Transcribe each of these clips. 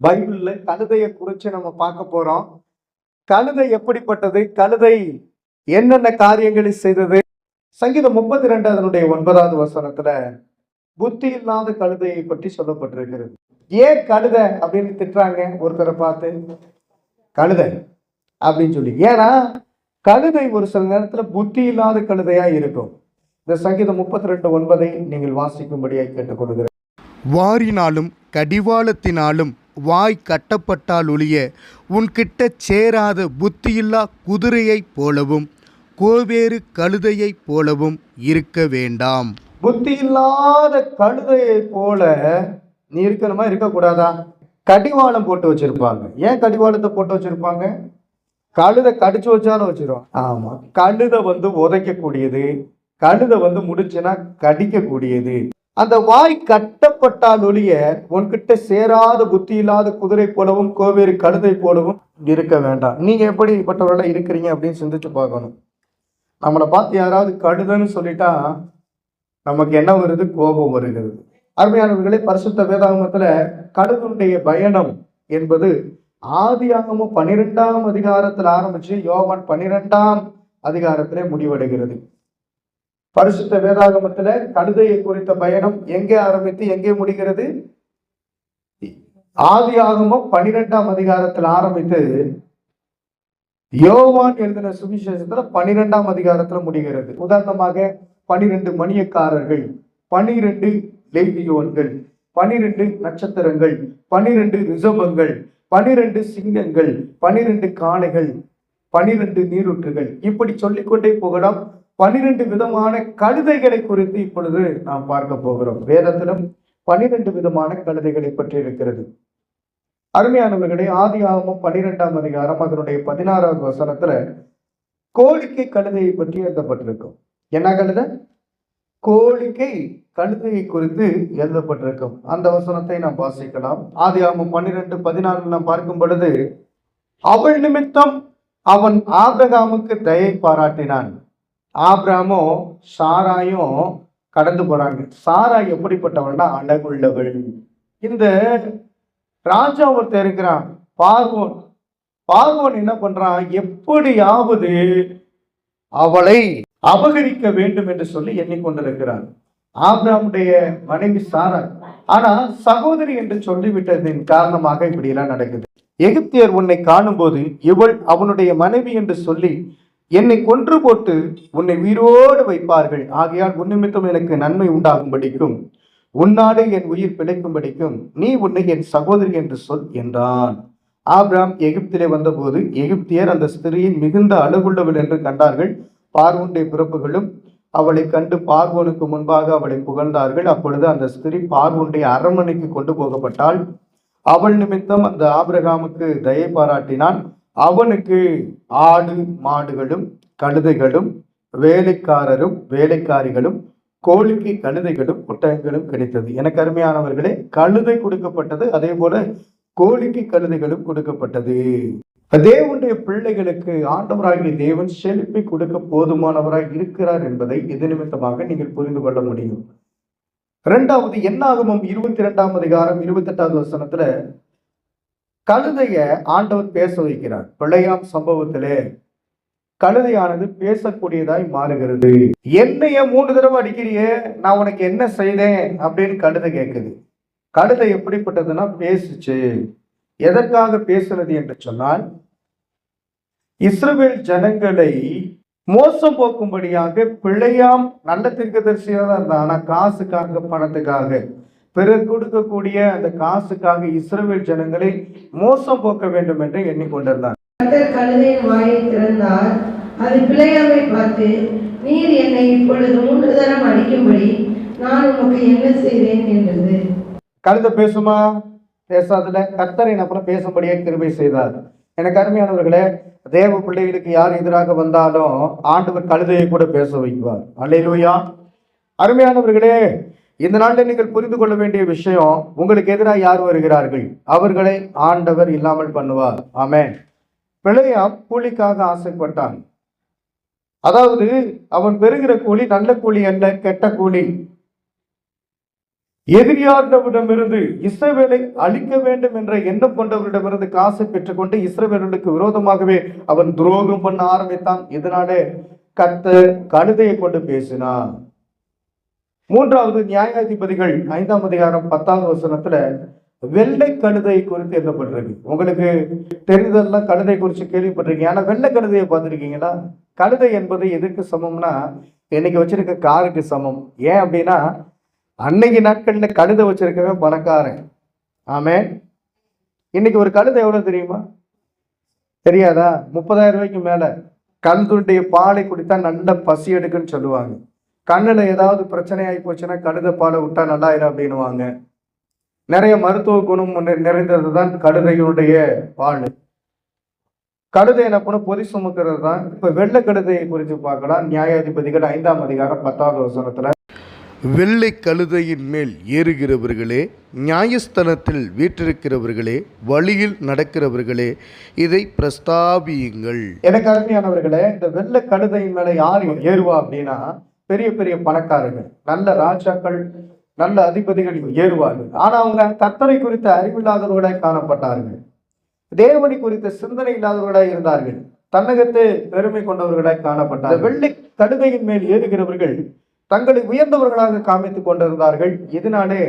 பைபிள்ல கழுதையை குறிச்சு நம்ம பார்க்க போறோம். கழுதை எப்படிப்பட்டது? கழுதை என்னென்ன காரியங்களை செய்தது? சங்கீதம் 32 அதனுடைய 9வது வசனத்துல புத்தி இல்லாத கழுதையை பற்றி சொல்லப்பட்டிருக்கிறது. ஏன் கழுதை அப்படின்னு திட்டுறாங்க ஒருத்தரை பார்த்து? கழுதை அப்படின்னு சொல்லி. ஏன்னா கழுதை ஒரு சில நேரத்துல புத்தி இல்லாத கழுதையா இருக்கும். இந்த சங்கீதம் 32:9 நீங்கள் வாசிக்கும்படியாக கேட்டுக்கொள்கிறேன். வாரினாலும் கடிவாளத்தினாலும் வாய் கட்டப்பட்டால் ஒழிய உன்கிட்ட சேராத புத்தியில்லா குதிரையைப் போலவும் கோவேறு கழுதையைப் போலவும் இருக்க வேண்டாம். புத்தி இல்லாத கழுதையை போல நீ இருக்கணுமா, இருக்கக்கூடாதா? கடிவாளம் போட்டு வச்சிருப்பாங்க. ஏன் கடிவாளத்தை போட்டு வச்சிருப்பாங்க? கழுதை கடிச்சு வச்சாலும் வச்சிருவாங்க. ஆமா, கழுதை உதைக்கக்கூடியது, கழுதை முடிச்சுன்னா கடிக்கக்கூடியது. அந்த வாய் கட்டப்பட்டால் ஒழிய உன்கிட்ட சேராத புத்தி இல்லாத குதிரை போலவும் கோவேறு கழுதை போலவும் இருக்க வேண்டாம். நீங்க எப்படிப்பட்டவர்கள இருக்கிறீங்க அப்படின்னு சிந்திச்சு பார்க்கணும். நம்மளை பார்த்து யாராவது கழுதைன்னு சொல்லிட்டா நமக்கு என்ன வருது? கோபம் வருகிறது. அருமையானவர்களே, பரிசுத்த வேதாகமத்துல கழுதையுடைய பயணம் என்பது ஆதியாகமம் 12ஆம் அதிகாரத்தில் ஆரம்பிச்சு யோவான் 12ஆம் அதிகாரத்திலே முடிவடைகிறது. பரிசுத்த வேதாகமத்துல கழுதையை குறித்த பயணம் எங்கே ஆரம்பித்து எங்கே முடிகிறது? ஆதியாகமம் 12ஆம் அதிகாரத்தில் ஆரம்பித்து யோவான் எழுதின சுவிசேஷத்துல 12ஆம் அதிகாரத்துல முடிகிறது. உதாரணமாக 12 மணியக்காரர்கள், 12 லேவியோன்கள், 12 நட்சத்திரங்கள், 12 ரிஷபங்கள், 12 சிங்கங்கள், 12 காளைகள், 12 நீரூற்றுகள், இப்படி சொல்லிக்கொண்டே போகலாம். 12 விதமான கழுதைகளை குறித்து இப்பொழுது நாம் பார்க்க போகிறோம். வேதத்திலும் 12 விதமான கழுதைகளை பற்றி இருக்கிறது. அருமையானவர்களே, ஆதியாகமம் 12ஆம் அதிகாரம் அதனுடைய 16வது வசனத்துல கோழிக்கை கழுதையை பற்றி எழுதப்பட்டிருக்கும். என்ன கழுதை? கோழிக்கை கழுதையை குறித்து எழுதப்பட்டிருக்கும். அந்த வசனத்தை நாம் வாசிக்கலாம். ஆதியாகமம் 12:14 நாம் பார்க்கும் பொழுது, அவள் நிமித்தம் அவன் ஆபிரகாமுக்கு தயை பாராட்டினான். ஆபிரகாமும் சாராயும் கடந்து போறாங்க. சாரா எப்படிப்பட்டவள்னா அழகுள்ளவள். இந்த ராஜா ஒருத்தர் இருக்கிறான், பார்வோன். பார்வோன் என்ன பண்றான்? எப்படியாவது அவளை அபகரிக்க வேண்டும் என்று சொல்லி எண்ணிக்கொண்டிருக்கிறான். ஆபிரகாமுடைய மனைவி சாரா. ஆனா சகோதரி என்று சொல்லிவிட்டதின் காரணமாக இப்படி எல்லாம் நடக்குது. எகிப்தியர் உன்னை காணும் போது இவள் அவனுடைய மனைவி என்று சொல்லி என்னை கொன்று போட்டு உன்னை உயிரோடு வைப்பார்கள். ஆகையால் உன் நிமித்தம் எனக்கு நன்மை உண்டாகும்படிக்கும் உன்னாலே என் உயிர் பிழைக்கும்படிக்கும் நீ உன்னை என் சகோதரி என்று சொல் என்றான். ஆபிரகாம் எகிப்திலே வந்தபோது எகிப்தியர் அந்த ஸ்திரியை மிகுந்த அழகுள்ளவள் என்று கண்டார்கள். பார்வோனுடைய பிறப்புகளும் அவளை கண்டு பார்வோனுக்கு முன்பாக அவளை புகழ்ந்தார்கள். அப்பொழுது அந்த ஸ்திரீ பார்வோனுடைய அரண்மனைக்கு கொண்டு போகப்பட்டாள். அவள் நிமித்தம் அந்த ஆபிரகாமுக்கு தயை பாராட்டினான். அவனுக்கு ஆடு மாடுகளும் கழுதைகளும் வேலைக்காரரும் வேலைக்காரிகளும் கோழிக்கு கழுதைகளும் ஒட்டகங்களும் கிடைத்தது. எனக்கு அருமையானவர்களே, கழுதை கொடுக்கப்பட்டது, அதே போல கோழிக்கு கழுதைகளும் கொடுக்கப்பட்டது. தேவனுடைய பிள்ளைகளுக்கு ஆண்டவராகிய தேவன் செழிப்பை கொடுக்க போதுமானவராய் இருக்கிறார் என்பதை இது நிமித்தமாக நீங்கள் புரிந்து கொள்ள முடியும். இரண்டாவது, என்னாகமம் 22ஆம் அதிகாரம் 28வது வசனத்துல கழுதைய ஆண்டவர் பேச வைக்கிறார். பிள்ளையாம் சம்பவத்திலே கழுதையானது பேசக்கூடியதாய் மாறுகிறது. என்னைய 3 தடவை அடிக்கிறியே, நான் உனக்கு என்ன செய்தேன் அப்படின்னு கழுதை கேட்குது. கழுதை எப்படிப்பட்டதுன்னா பேசுச்சு. எதற்காக பேசுறது என்று சொன்னால், இஸ்ரவேல் ஜனங்களை மோசம் போக்கும்படியாக பிள்ளையாம் நல்ல தீர்க்கதரிசியாக தான் இருந்தான். ஆனா காசுக்காக, பணத்துக்காக, பிறர் கொடுக்கக்கூடிய அந்த காசுக்காக இஸ்ரவேல் ஜனங்களை மோசம் போக்க வேண்டும் என்று எண்ணிக்கொண்டிருந்தார். கழுதையின் வாயை திறந்தார். அது பிள்ளையாமை பார்த்து, நீர் என்னை இப்பொழுது 3 தரம் அடிக்கும்படி நான் உனக்கு என்ன செய்தேன் என்றது. கழுதை பேசுமா? பேசாதுல. கர்த்தரை அப்புறம் பேசும்படியே கிருபை செய்தார். எனக்கு அருமையானவர்களே, தேவ பிள்ளைகளுக்கு யார் எதிராக வந்தாலும் ஆண்டவர் கழுதையை கூட பேச வைக்குவார். அல்லேலூயா. அருமையானவர்களே, இந்த நாளில் நீங்கள் புரிந்து கொள்ள வேண்டிய விஷயம், உங்களுக்கு எதிராக யார் வருகிறார்கள் அவர்களை ஆண்டவர் இல்லாமல் பண்ணுவார். ஆமென். பிள்ளையாம் கூலிக்காக ஆசைப்பட்டான். அதாவது அவன் பெறுகிற கூலி நல்ல கூலி அல்ல, கெட்ட கூலி. எதிரியாரிடமிருந்து இஸ்ரவேலை அழிக்க வேண்டும் என்ற எண்ணம் கொண்டவரிடமிருந்து காசை பெற்றுக்கொண்டு இஸ்ரவேலுக்கு விரோதமாகவே அவன் துரோகம் பண்ண ஆரம்பித்தான். இதனாலே கர்த்தர் கழுதையை கொண்டு பேசினான். மூன்றாவது நியாயாதிபதிகள் 5ஆம் அதிகாரம் 10வது வசனத்துல வெள்ளை கழுதை குறித்து எழுதப்பட்டிருக்கு. உங்களுக்கு தெரிந்ததெல்லாம் கழுதை குறித்து கேள்விப்பட்டிருக்கீங்க. ஆனா வெள்ளை கழுதையை பார்த்துருக்கீங்களா? கழுதை என்பது எதுக்கு சமம்னா இன்னைக்கு வச்சிருக்க காருக்கு சமம். ஏன் அப்படின்னா அன்னைக்கு நாட்கள்ல கழுதை வச்சிருக்கவன் பணக்காரன். ஆமென். இன்னைக்கு ஒரு கழுதை எவ்வளவு தெரியுமா? தெரியாதா? 30,000 ரூபாய்க்கு மேல. கழுதுடைய பாலை குடித்தா நல்ல பசி எடுக்குன்னு சொல்லுவாங்க. கண்ணுல ஏதாவது பிரச்சனை ஆகி போச்சுன்னா கழுதை பாலை விட்டா நல்லாயிரும் அப்படின்னுவாங்க. நிறைய மருத்துவ குணம் நிறைந்தது தான் கழுதையினுடைய பால். கழுதை என்ன பண்ண பொதி சுமக்கிறது தான். இப்ப வெள்ளை கழுதையை குறித்து பார்க்கலாம். நியாயாதிபதிகள் 5ஆம் அதிகாரம் 10வது வசனத்துல வெள்ளை கழுதையின் மேல் ஏறுகிறவர்களே, நியாயஸ்தலத்தில் வீற்றிருக்கிறவர்களே, வழியில் நடக்கிறவர்களே, இதை பிரஸ்தாபியுங்கள். எனக்கு அருமையானவர்களே, இந்த வெள்ளை கழுதையின் மேல யார் ஏறுவா அப்படின்னா பெரிய பெரிய பணக்காரர்கள், நல்ல ராஜாக்கள், நல்ல அதிபதிகள் ஏறுவார்கள். ஆனா அவங்க கர்த்தரை குறித்த அறிவில்லாதவர்களாய் காணப்பட்டார்கள். தேவனை குறித்த சிந்தனை இல்லாதவர்களாய் இருந்தார்கள். தன்னகத்தை பெருமை கொண்டவர்களாய் காணப்பட்டார்கள். வெள்ளை கழுதையின் மேல் ஏறுகிறவர்கள் தங்களை உயர்ந்தவர்களாக காமித்துக் கொண்டிருந்தார்கள். இதனாலே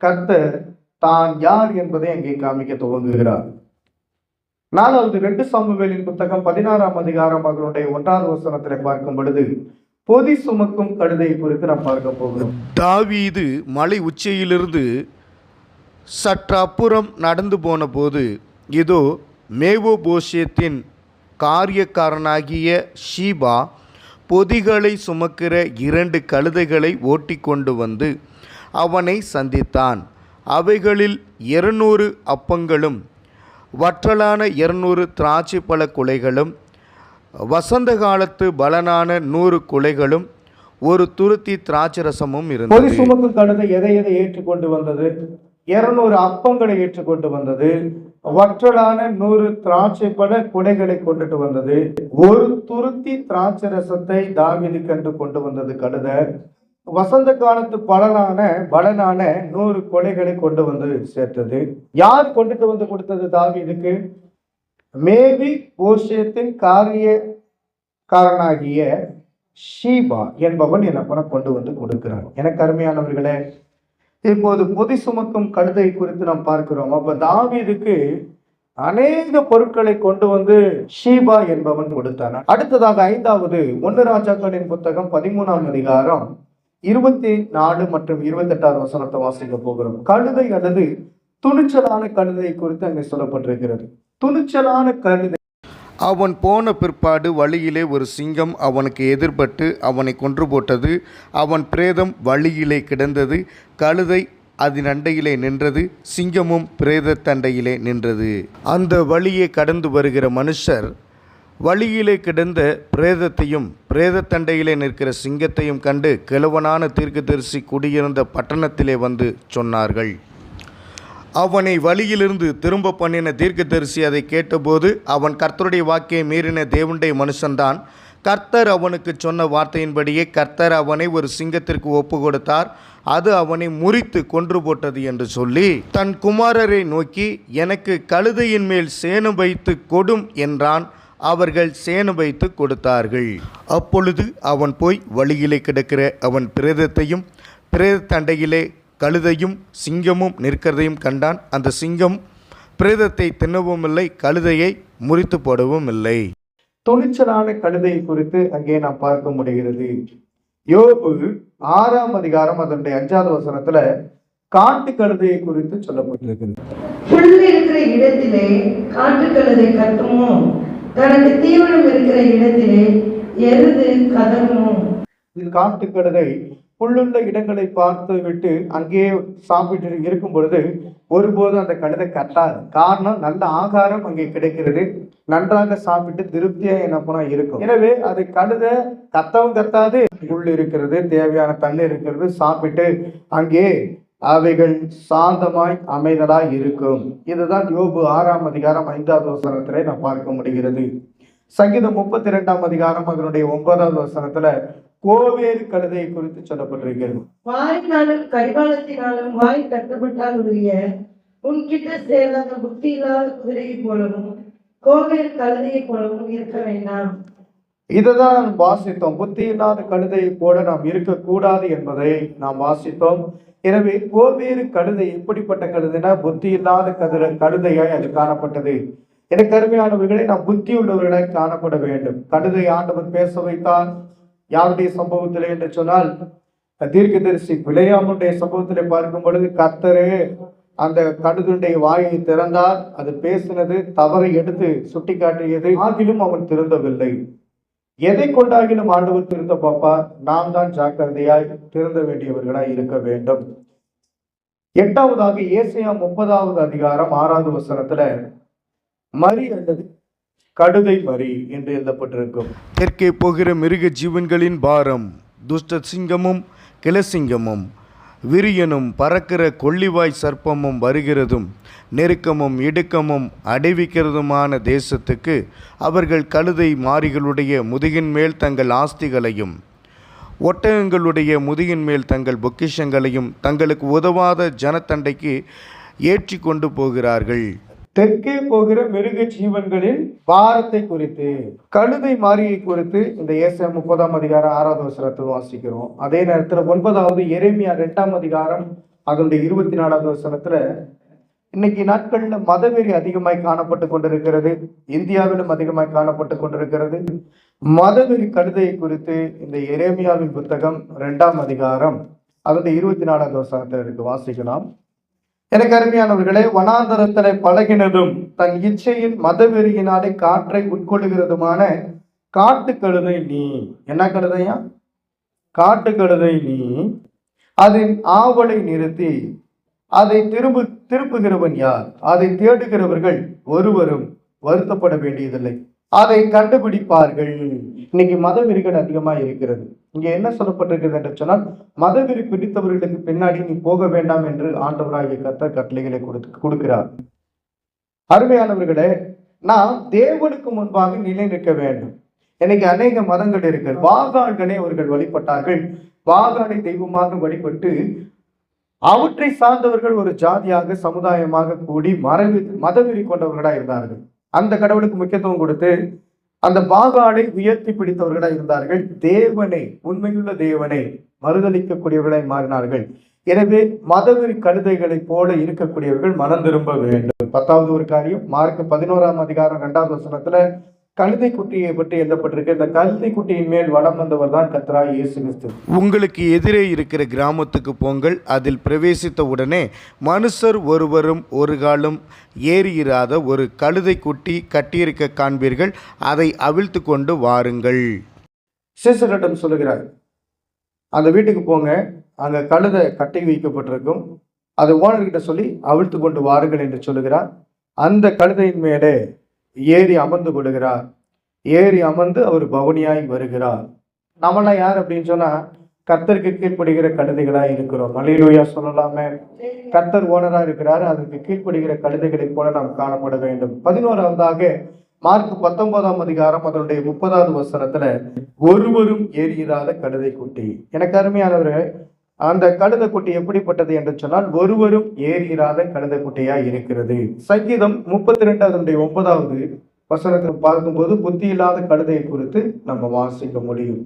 கர்த்தர் தான் யார் என்பதை அங்கே காமிக்க துவங்குகிறார். 4வது 2 சாமுவேலின் புத்தகம் 16ஆம் அதிகாரம் அதனுடைய 1வது வசனத்திலே பார்க்கும் பொழுது பொதி சுமக்கும் கழுதை குறித்து நாம் பார்க்க போகிறோம். தாவீது மலை உச்சியிலிருந்து சற்று அப்புறம் நடந்து போன போது இதோ மேவோபோஷேத்தின் காரியக்காரனாகிய ஷீபா பொதிகளை சுமக்கிற 2 கழுதைகளை ஓட்டி கொண்டு வந்து அவனை சந்தித்தான். அவைகளில் 200 அப்பங்களும் வற்றலான 200 திராட்சை பழ குலைகளும் வசந்த காலத்து பலனான 100 குலைகளும் ஒரு துருத்தி திராட்சரசமும் இருந்தது. பொதி சுமக்கும் கழுதை எதை ஏற்றுக்கொண்டு வந்தது? 200 அப்பங்களை ஏற்றுக்கொண்டு வந்தது. வற்றலான 100 திராட்சை பழ குலைகளை கொண்டுட்டு வந்தது. ஒரு துருத்தி திராட்சை ரசத்தை தாவீது கண்டு கொண்டு வந்தது கழுதை. வசந்த காலத்து பலனான 100 கொலைகளை கொண்டு வந்து சேர்த்தது. யார் கொண்டுட்டு வந்து கொடுத்தது தாவீதுக்கு? மேவி போஷேத்தின் காரியக்காரனாகிய ஷீபா என்பவன் என்ன பண்ண கொண்டு வந்து கொடுக்கிறான். எனக்கு அருமையானவர்களே, இப்போது பொதி சுமக்கும் கழுதை குறித்து நாம் பார்க்கிறோம். அப்ப தாவீதுக்கு அநேக பொருட்களை கொண்டு வந்து ஷீபா என்பவன் கொடுத்தான். அடுத்ததாக 5வது 1 ராஜாக்களின் புத்தகம் 13ஆம் அதிகாரம் 24 மற்றும் 28வது வசனத்தை வாசிக்க போகிறோம். கழுதை அல்லது துணிச்சலான கழுதை குறித்து அங்கே சொல்லப்பட்டிருக்கிறது. துணிச்சலான கழுதை. அவன் போன பிற்பாடு வழியிலே ஒரு சிங்கம் அவனுக்கு எதிர்பட்டு அவனை கொன்று போட்டது. அவன் பிரேதம் வழியிலே கிடந்தது. கழுதை அதன் அண்டையிலே நின்றது. சிங்கமும் பிரேத தண்டையிலே நின்றது. அந்த வழியே கடந்து வருகிற மனுஷர் வழியிலே கிடந்த பிரேதத்தையும் பிரேத தண்டையிலே நிற்கிற சிங்கத்தையும் கண்டு கிழவனான தீர்க்கதரிசி குடியிருந்த பட்டணத்திலே வந்து சொன்னார்கள். அவனை வழியிலிருந்து திரும்ப பண்ணின தீர்க்கதரிசி அதை கேட்டபோது அவன் கர்த்தருடைய வாக்கையை மீறின தேவனுடைய மனுஷன்தான். கர்த்தர் அவனுக்கு சொன்ன வார்த்தையின்படியே கர்த்தர் அவனை ஒரு சிங்கத்திற்கு ஒப்பு கொடுத்தார். அது அவனை முறித்து கொன்று போட்டது என்று சொல்லி தன் குமாரரை நோக்கி எனக்கு கழுதையின் மேல் சேணம் வைத்து கொடும் என்றான். அவர்கள் சேணம் வைத்து கொடுத்தார்கள். அப்பொழுது அவன் போய் வழியிலே கிடக்கிற அவன் பிரேதத்தையும் பிரேத தண்டையிலே கழுதையும் சிங்கமும் நிற்கிறதையும் கண்டான். அந்த சிங்கம் பிரேதத்தை தின்னவும் இல்லை, கழுதையை முறித்து போடவும் இல்லை. துணிச்சலான கழுதை குறித்து அங்கே நாம் பார்க்க முடிகிறது. யோபு 6ஆம் அதிகாரம் அதனுடைய 5வது வசனத்துல காட்டு கழுதையை குறித்து சொல்லப்பட்டிருக்கிறது. புல் இருக்கிற இடத்திலே காட்டு கழுதை கட்டுமோ, தனக்கு தீவனம் இருக்கிற இடத்திலே எருது கதறுமோ. இது காட்டு கழுதை புல்லுள்ள இடங்களை பார்த்து விட்டு அங்கே சாப்பிட்டு இருக்கும் பொழுது ஒருபோதும் அந்த கழுதை கட்டாது. காரணம், நல்ல ஆகாரம் அங்கே கிடைக்கிறது. நன்றாக சாப்பிட்டு திருப்தியா என்ன பண்ணா இருக்கும். எனவே அது கழுதை கத்தவும் கத்தாது. புல் இருக்கிறது, தேவையான தண்ணி இருக்கிறது, சாப்பிட்டு அங்கே அவைகள் சாந்தமாய் அமைதலாய் இருக்கும். இதுதான் யோபு 6ஆம் அதிகாரம் 5வது வசனத்திலே நாம் பார்க்க முடிகிறது. சங்கீதம் 32ஆம் அதிகாரம் அதனுடைய 9வது வசனத்துல கோவேறு கழுதை குறித்து சொல்லப்பட்டிருக்கிறது. வாய்னாலும் கடிவாளத்தினாலும் வாய் கட்டப்பட்டால் ஒழிய உன்கிட்ட சேராத புத்தி இல்லாத குதிரையை போலவும் கோவேறு கழுதையை போலவும் இருக்க வேண்டாம். இதுதான் வாசித்தோம். புத்தி இல்லாத கழுதையை போல நாம் இருக்கக்கூடாது என்பதை நாம் வாசித்தோம். எனவே கோவேறு கழுதை எப்படிப்பட்ட கழுதைனா புத்தி இல்லாத கழுதையாய் அது காணப்பட்டது. எனக்கு அருமையானவர்களை நாம் புத்தி உள்ளவர்களாய் காணப்பட வேண்டும். கழுதை ஆண்டவர் பேச வைத்தால் யாருடைய சம்பவத்திலே என்று சொன்னால் தீர்க்கதரிசி பிலேயாமுடைய சம்பவத்திலே பார்க்கும் பொழுது கர்த்தரே அந்த கழுதுடைய வாயை திறந்தார். அது பேசினது தவறை எடுத்து சுட்டி காட்டியது. ஆகிலும் அவன் திருந்தவில்லை. எதை கொண்டாகிலும் ஆண்டவர் திருந்த பாப்பா, நாம் தான் ஜாக்கிரதையாய் திருந்த வேண்டியவர்களாய் இருக்க வேண்டும். 8வதாக ஏசாயா 30வது அதிகாரம் 6வது வசனத்துல மரி அல்லது கழுதை மரி என்று எழுதப்பட்டிருக்கும். தெற்கே போகிற மிருக ஜீவன்களின் பாரம், துஷ்ட சிங்கமும் கிளசிங்கமும் விரியனும் பறக்கிற கொள்ளிவாய் சர்ப்பமும் வருகிறதும் நெருக்கமும் இடுக்கமும் அடைவிக்கிறதுமான தேசத்துக்கு அவர்கள் கழுதை மாரிகளுடைய முதுகின் மேல் தங்கள் ஆஸ்திகளையும் ஒட்டகங்களுடைய முதுகின் மேல் தங்கள் பொக்கிஷங்களையும் தங்களுக்கு உதவாத ஜனத்தண்டைக்கு ஏற்றி கொண்டு போகிறார்கள். தெற்கே போகிற மிருக ஜீவன்களின் பாரத்தை குறித்து, கழுதை மாரியை குறித்து இந்த ஏசாயா 30ஆம் அதிகாரம் 6வது வசனத்தில் வாசிக்கிறோம். அதே நேரத்தில் 9வது எரேமியா 2ஆம் அதிகாரம் அதனுடைய 24வது வசனத்துல இன்னைக்கு நாட்கள்ல மதவெறி அதிகமாய் காணப்பட்டு கொண்டிருக்கிறது. இந்தியாவிலும் அதிகமாய் காணப்பட்டு கொண்டிருக்கிறது. மதவெறி கழுதையை குறித்து இந்த எரேமியாவின் புத்தகம் 2ஆம் அதிகாரம் அதனுடைய 24வது வசனத்தில் இருக்கு, வாசிக்கலாம். எனக்கு அருமையானவர்களே, வனாந்தரத்திலே பழகினதும் தன் இச்சையின் மதவெறியினாலே காற்றை உட்கொள்ளுகிறதுமான காட்டு கழுதை நீ. என்ன கழுதையா? காட்டு கழுதை நீ. அதன் ஆவலை நிறுத்தி அதை திருப்புகிறவன் யார்? அதை தேடுகிறவர்கள் ஒருவரும் வருத்தப்பட வேண்டியதில்லை, அதை கண்டுபிடிப்பார்கள். இன்னைக்கு மதவெறிகள் அதிகமா இருக்கிறது. இங்க என்ன சொல்லப்பட்டிருக்கிறது என்று சொன்னால், மதவெறி பிடித்தவர்களுக்கு பின்னாடி நீ போக வேண்டாம் என்று ஆண்டவராகிய கர்த்தர் கட்டளைகளை கொடுக்கிறார். அருமையானவர்களே, நாம் தேவனுக்கு முன்பாக நிலை நிற்க வேண்டும். இன்னைக்கு அநேக மதங்கள் இருக்கு. வாகால்களை அவர்கள் வழிபட்டார்கள். வாகாலை தெய்வமாக வழிபட்டு அவற்றை சார்ந்தவர்கள் ஒரு ஜாதியாக சமுதாயமாக கூடி மதவெறி கொண்டவர்களா இருந்தார்கள். அந்த கடவுளுக்கு முக்கியத்துவம் கொடுத்து அந்த பாகாலை உயர்த்தி பிடித்தவர்களாய் இருந்தார்கள். தேவனை, உண்மையுள்ள தேவனை மறுதளிக்கக்கூடியவர்களாய் மாறினார்கள். எனவே மதவெறி கழுதைகளை போல இருக்கக்கூடியவர்கள் மனம் திரும்ப வேண்டும். 10வது ஒரு காரியம், மார்க் 11ஆம் அதிகாரம் 2வது வசனத்துல கழுதை குட்டியை பற்றி எழுதப்பட்டிருக்கு. இந்த கழுதை குட்டியின் மேல் வலம் வந்தவர் தான் கர்த்தராகிய இயேசு கிறிஸ்து. உங்களுக்கு எதிரே இருக்கிற கிராமத்துக்கு போங்கள். அதில் பிரவேசித்த உடனே மனுஷர் ஒருவரும் ஒரு காலம் ஏறியிராத ஒரு கழுதை குட்டி கட்டியிருக்க காண்பீர்கள். அதை அவிழ்த்து கொண்டு வாருங்கள். சீசரிடம் சொல்லுகிறார், அந்த வீட்டுக்கு போங்க, அங்க கழுதை கட்டி வைக்கப்பட்டிருக்கும், அதை ஓனர்கிட்ட சொல்லி அவிழ்த்து கொண்டு வாருங்கள் என்று சொல்லுகிறார். அந்த கழுதையின் மேலே ஏறி அமர்ந்து கொள்கிறார். ஏறி அமர்ந்து அவர் பவனியாய் வருகிறார். நம்மளாம் யார் அப்படின்னு சொன்னா, கர்த்தருக்கு கீழ்ப்படுகிற கழுதைகளா இருக்கிறோம். அல்லேலூயா சொல்லலாமே. கர்த்தர் ஓனரா இருக்கிறார், அதற்கு கீழ்ப்படுகிற கழுதைகளை போல நாம் காணப்பட வேண்டும். 11வதாக மார்க் 19ஆம் அதிகாரம் அதனுடைய 30வது வசனத்துல ஒருவரும் ஏறியிராத கழுதை குட்டி. எனக்கு அருமையானவர்கள், அந்த கழுதை குட்டி எப்படிப்பட்டது என்று சொன்னால், ஒருவரும் ஏறியிராத கழுதை குட்டியா இருக்கிறது. சங்கீதம் 32 அதனுடைய 9வது வசனத்தை பார்க்கும்போது புத்தி இல்லாத கழுதையை குறித்து நம்ம வாசிக்க முடியும்.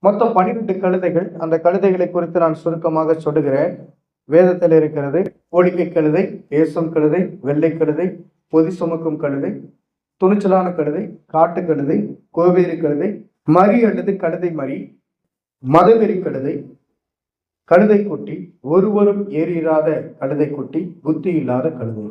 மொத்தம் 12 கழுதைகள். அந்த கழுதைகளை குறித்து நான் சுருக்கமாக சொல்லுகிறேன். வேதத்தில் இருக்கிறது. ஒளிக்கை கழுதை, ஏசம் கழுதை, வெள்ளை கழுதை, பொதி சுமக்கும் கழுதை, துணிச்சலான கழுதை, காட்டு கழுதை, கோவேறு கழுதை, மரி அல்லது கழுதை மரி, மதவெறி கழுதை, கழுதை குட்டி, ஒருவரும் ஏறியிராத கழுதை குட்டி, புத்தி இல்லாத கழுதை.